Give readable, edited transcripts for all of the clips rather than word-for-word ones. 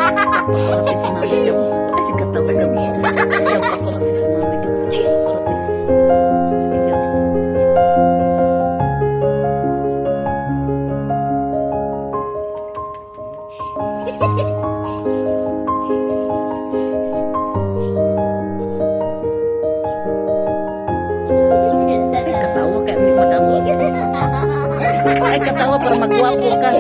Pakurati si mami gam. Kasi katawa gam. Gam pakurati si mami gam. Pakurati. Sige gam. Ay, katawa kayak may madamo. Ay, katawa para magwapo ka.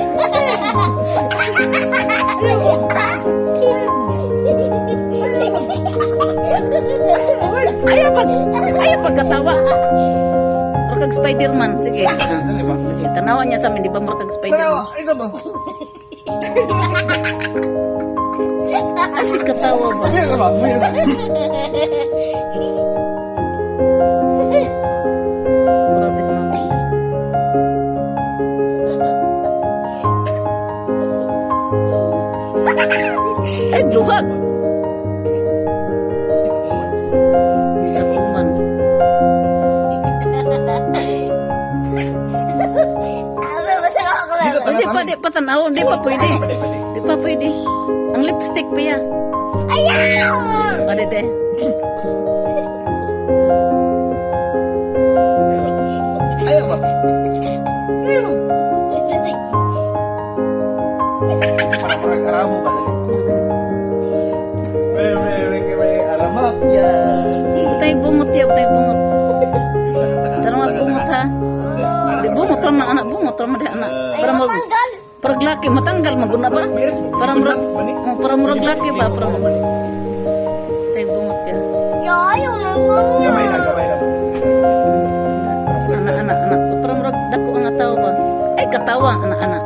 Ayaw pagkatawa. Murag Spider-Man. Sige. Sige, tanawan niya sa amin. Di ba murag Spider-Man? Ito ba? Ay, si katawa ba? Ito ba? Kuratis mami. Ay, luhag. Dakuman. Di pa tanaw. Di pa pwede. Di pa pwede. Ang lipstick pa yan. Ayaw! Pwede de. Ayaw ba? Ayaw. Parang aramo ba dali? May alamak yan. Butay bungot ya, butay bungot. Tarong at bungot ha. Di bungot raman anak, bungot raman di anak. Para mo para laki matanggal maguna ba? Para murag laki ba para mo. Tay bungot ya. Ayaw Gamay na, gamay na. Anak. Para murag dako ang tao ba? Ay katawa anak.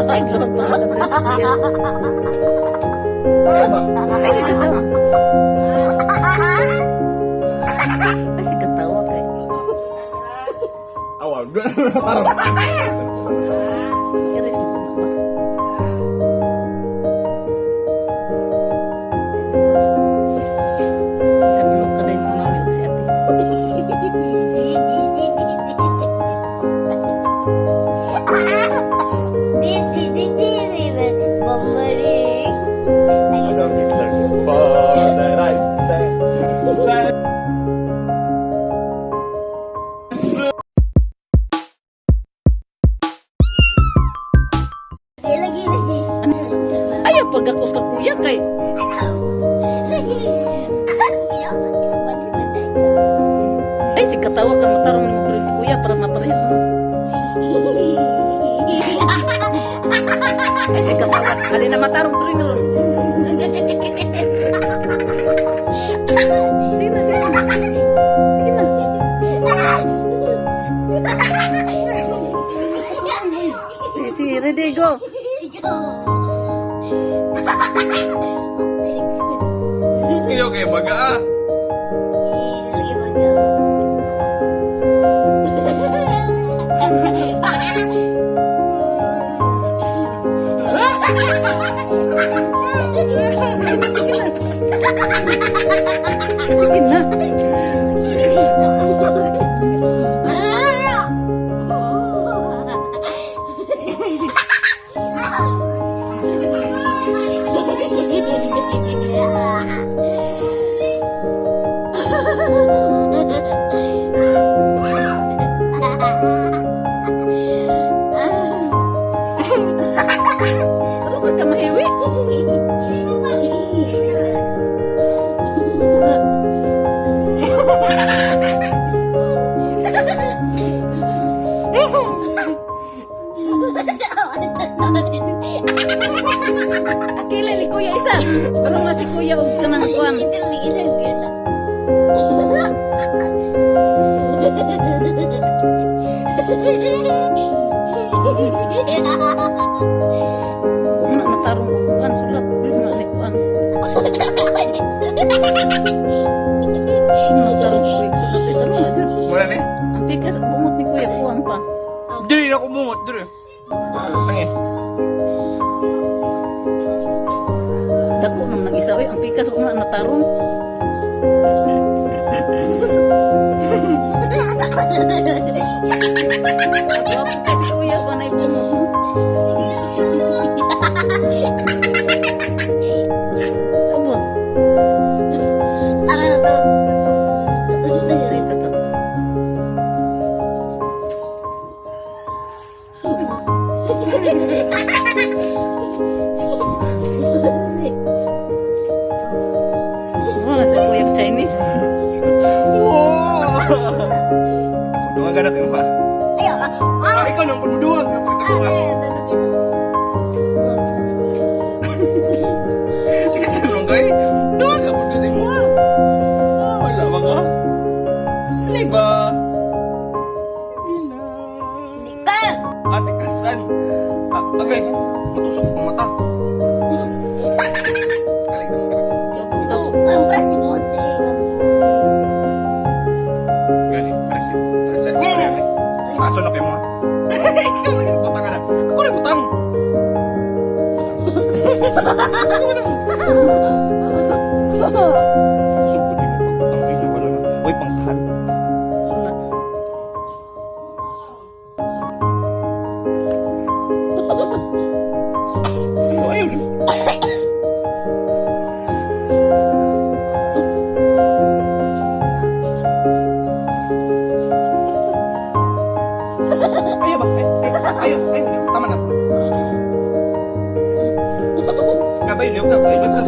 Ay luhag pa ang dapat sa kuya. Ayaw ba? Ay si katawa. Ay si katawa kay. Awal. Parang. Iris mo ba? Katlong ka din si mami o si ate. Ayaw pagakos ka kuya kay. Ay si katawa ka matarong mo rin si kuya para maparehas mo. Ay si katawa. Hali na matarong ko rin ron. Sige na. Sige na. Sige, ready, go. Ayaw kayo baga ah. Sige na. Ano ka mahiwi? Akila ni kuya isa. Ano nga si kuya og kanang kuan? Ano natarong og kuan sulat? Ano ni kuan? Natarong og sulat ito ano na dyan. Mula ni? Ang pikas bungot ni kuya kuan pa. Diri ako mungot, diri. Tangi. Dako nang nag-isa oy ang pikas og na natarong. Ako kasi kuya ba na ibungot mo? Matusok ko mata. Galing naman ka. Ang pressing mo. Galing. Preset. Preset. Paso na kayo mo. Ikaw lagi butang ka na. Ako na butang. Kusog ko din mo pagputang kayo na wala na. Uy, pangtahan. Ayaw, ayaw. Ayaw ba? Ayaw. Tama na. Gabay, liog na. Liog na.